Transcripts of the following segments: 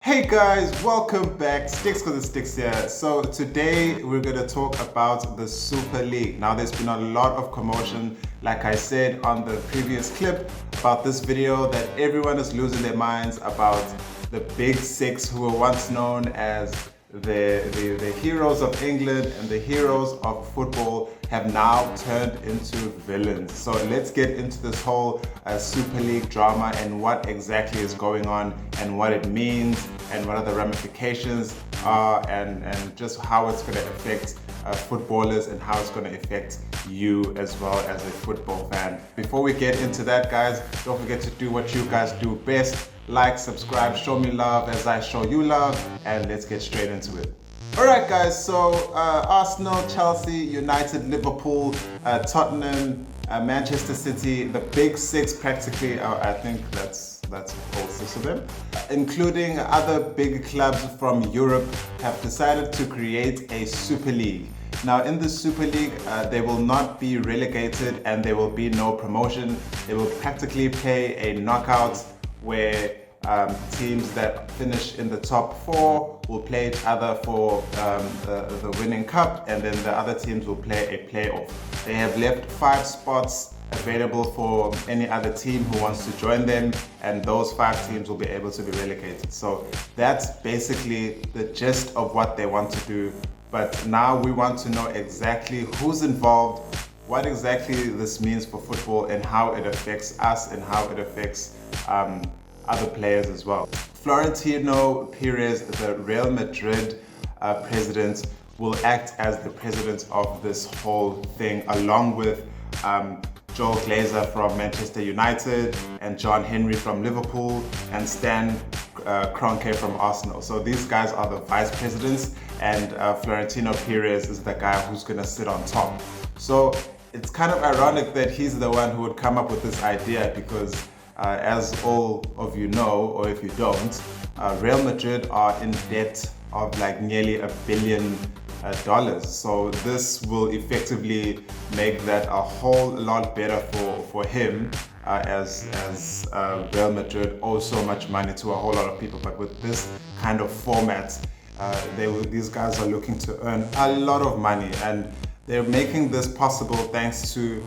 Hey guys, welcome back. Sticks because it sticks here. So today we're going to talk about the Super League. Now there's been a lot of commotion, like I said on the previous clip about this video, that everyone is losing their minds about the Big Six, who were once known as the heroes of England and the heroes of football, have now turned into villains. So let's get into this whole Super League drama and what exactly is going on and what it means and what are the ramifications are, and just how it's going to affect footballers and how it's going to affect you as well as a football fan. Before we get into that, guys, don't forget to do what you guys do best. Like, subscribe, show me love as I show you love, and let's get straight into it. Alright guys, so Arsenal, Chelsea, United, Liverpool, Tottenham, Manchester City, the Big Six practically, I think that's all six of them, including other big clubs from Europe, have decided to create a Super League. Now in the Super League, they will not be relegated and there will be no promotion. They will practically play a knockout where teams that finish in the top four will play each other for the winning cup, and then the other teams will play a playoff. They have left 5 spots available for any other team who wants to join them, and those 5 teams will be able to be relegated. So that's basically the gist of what they want to do. But now we want to know exactly who's involved, what exactly this means for football, and how it affects us and how it affects other players as well. Florentino Perez, the Real Madrid president, will act as the president of this whole thing, along with Joel Glazer from Manchester United and John Henry from Liverpool and Stan Kroenke from Arsenal. So these guys are the vice presidents, and Florentino Perez is the guy who's going to sit on top. So it's kind of ironic that he's the one who would come up with this idea, because as all of you know, or if you don't, Real Madrid are in debt of like nearly $1 billion. So this will effectively make that a whole lot better for him, as Real Madrid owe so much money to a whole lot of people. But with this kind of format, these guys are looking to earn a lot of money, and they're making this possible thanks to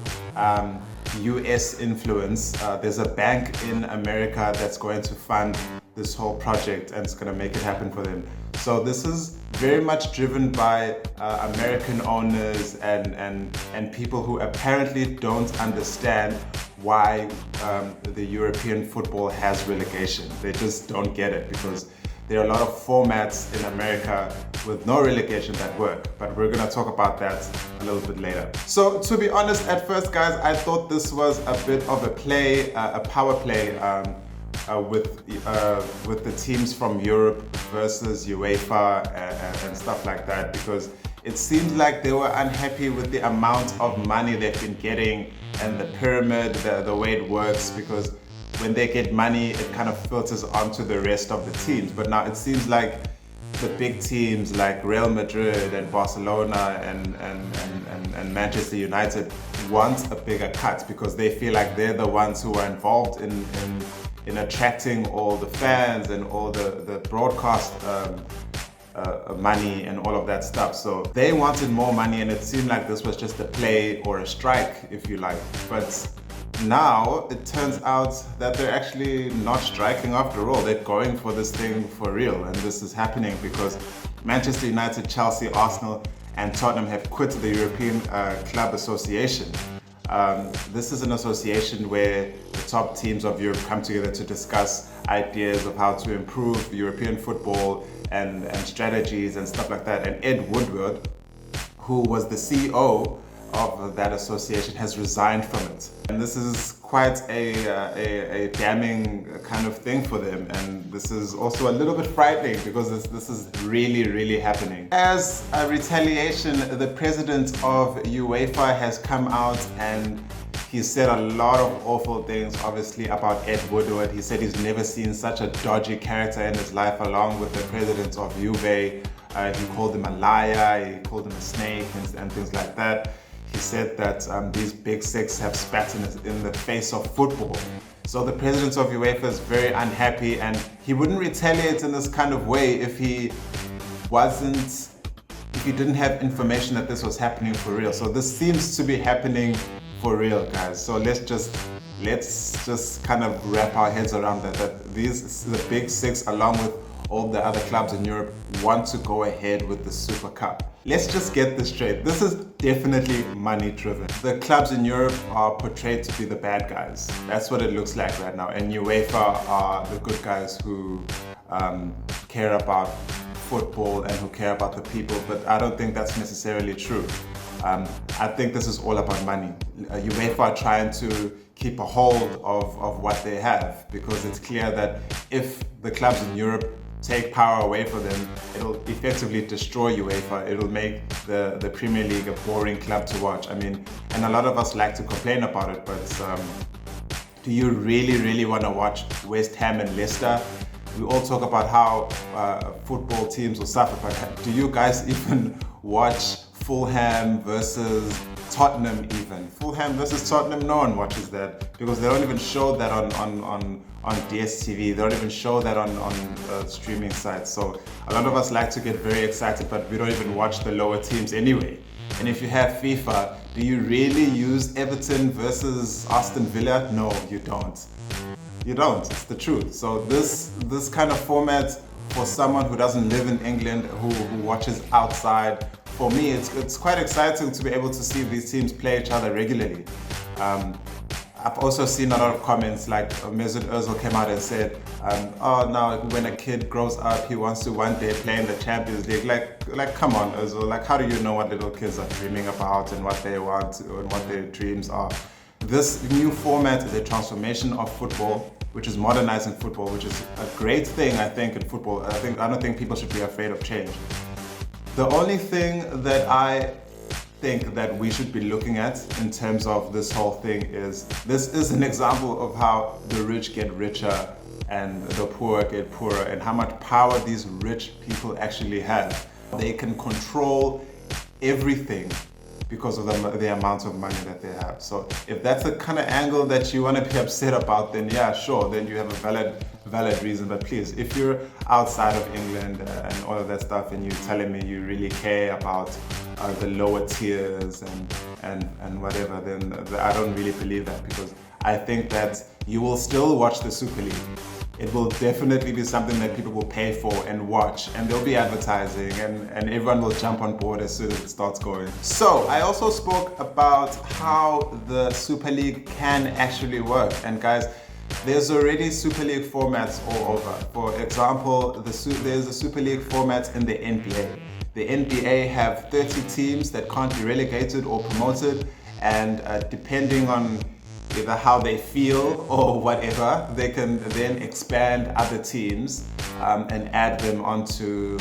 US influence. There's a bank in America that's going to fund this whole project, and it's going to make it happen for them. So this is very much driven by American owners and people who apparently don't understand why the European football has relegation. They just don't get it, because there are a lot of formats in America with no relegation that work, but we're gonna talk about that a little bit later. So to be honest, at first guys, I thought this was a bit of a play, a power play with the teams from Europe versus Uefa and stuff like that, because it seemed like they were unhappy with the amount of money they've been getting and the pyramid, the way it works, because when they get money, it kind of filters onto the rest of the teams. But now it seems like the big teams like Real Madrid and Barcelona and Manchester United want a bigger cut, because they feel like they're the ones who are involved in attracting all the fans and all the broadcast money and all of that stuff. So they wanted more money, and it seemed like this was just a play or a strike, if you like. But now it turns out that they're actually not striking after all. They're going for this thing for real, and this is happening because Manchester United, Chelsea, Arsenal and Tottenham have quit the European Club Association. This is an association where the top teams of Europe come together to discuss ideas of how to improve European football and strategies and stuff like that. And Ed Woodward, who was the CEO of that association, has resigned from it. And this is quite a damning kind of thing for them. And this is also a little bit frightening, because this is really happening. As a retaliation, the president of UEFA has come out and he said a lot of awful things, obviously, about Ed Woodward. He said he's never seen such a dodgy character in his life, along with the president of Juve. He called him a liar, he called him a snake and things like that. He said that these big six have spat in the face of football. So the president of UEFA is very unhappy, and he wouldn't retaliate in this kind of way if he didn't have information that this was happening for real. So this seems to be happening for real, guys. So let's just kind of wrap our heads around that the big six, along with all the other clubs in Europe, want to go ahead with the Super Cup. Let's just get this straight. This is definitely money driven. The clubs in Europe are portrayed to be the bad guys. That's what it looks like right now. And UEFA are the good guys who care about football and who care about the people. But I don't think that's necessarily true. I think this is all about money. UEFA are trying to keep a hold of what they have, because it's clear that if the clubs in Europe take power away from them, it'll effectively destroy UEFA. It'll make the Premier League a boring club to watch. I mean, and a lot of us like to complain about it, but do you really want to watch West Ham and Leicester? We all talk about how football teams will suffer, but do you guys even watch Fulham versus Tottenham even? Fulham versus Tottenham, no one watches that, because they don't even show that on DSTV. They don't even show that on streaming sites. So a lot of us like to get very excited, but we don't even watch the lower teams anyway. And if you have FIFA, do you really use Everton versus Aston Villa? No, you don't. You don't. It's the truth. So this kind of format, for someone who doesn't live in England, who watches outside, for me, it's quite exciting to be able to see these teams play each other regularly. I've also seen a lot of comments like Mesut Ozil came out and said, oh, now when a kid grows up, he wants to one day play in the Champions League. Like, come on, Ozil. Like, how do you know what little kids are dreaming about and what they want and what their dreams are? This new format is a transformation of football, which is modernizing football, which is a great thing, I think, in football. I don't think people should be afraid of change. The only thing that I think that we should be looking at in terms of this whole thing is, this is an example of how the rich get richer and the poor get poorer, and how much power these rich people actually have. They can control everything because of the amount of money that they have. So if that's the kind of angle that you want to be upset about, then yeah, sure, then you have a valid reason. But please, if you're outside of England and all of that stuff, and you're telling me you really care about the lower tiers and whatever, then I don't really believe that, because I think that you will still watch the Super League. It will definitely be something that people will pay for and watch, and there'll be advertising, and everyone will jump on board as soon as it starts going. So I also spoke about how the Super League can actually work. And guys, there's already Super League formats all over. For example, there's a Super League format in the NBA. The NBA have 30 teams that can't be relegated or promoted, and depending on either how they feel or whatever, they can then expand other teams and add them onto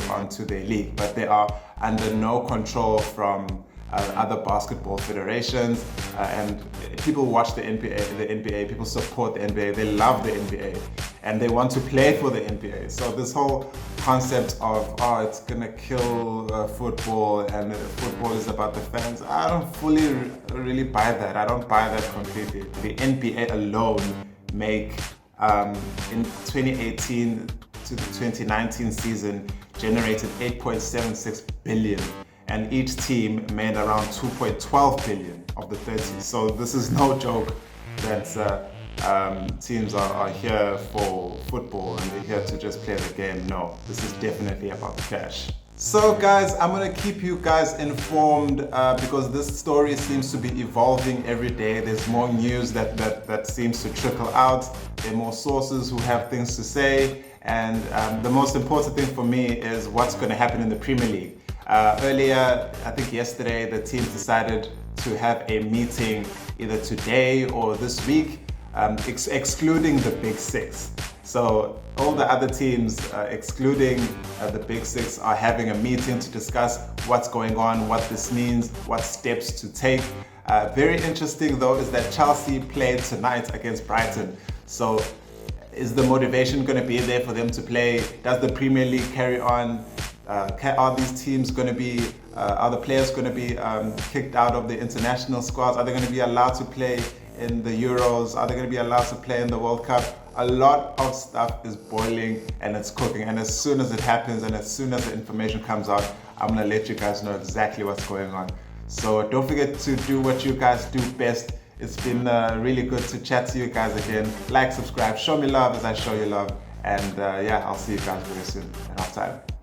their league. But they are under no control from other basketball federations, and people watch the NBA, people support the NBA, they love the NBA, and they want to play for the NBA. So this whole concept of, oh, it's gonna kill football, and football is about the fans, I don't fully really buy that. I don't buy that completely. The NBA alone make, in 2018 to the 2019 season, generated 8.76 billion. And each team made around 2.12 billion of the 30. So this is no joke that teams are here for football and they're here to just play the game. No, this is definitely about the cash. So guys, I'm gonna keep you guys informed because this story seems to be evolving every day. There's more news that seems to trickle out. There are more sources who have things to say. And the most important thing for me is what's gonna happen in the Premier League. Earlier, I think yesterday, the team decided to have a meeting either today or this week, excluding the Big Six. So all the other teams, excluding the Big Six, are having a meeting to discuss what's going on, what this means, what steps to take. Very interesting though is that Chelsea played tonight against Brighton. So is the motivation going to be there for them to play? Does the Premier League carry on? Are these teams going to be, are the players going to be kicked out of the international squads? Are they going to be allowed to play in the Euros? Are they going to be allowed to play in the World Cup? A lot of stuff is boiling and it's cooking, and as soon as it happens and as soon as the information comes out, I'm going to let you guys know exactly what's going on. So don't forget to do what you guys do best. It's been really good to chat to you guys again. Like, subscribe, show me love as I show you love, and yeah, I'll see you guys very soon at halftime.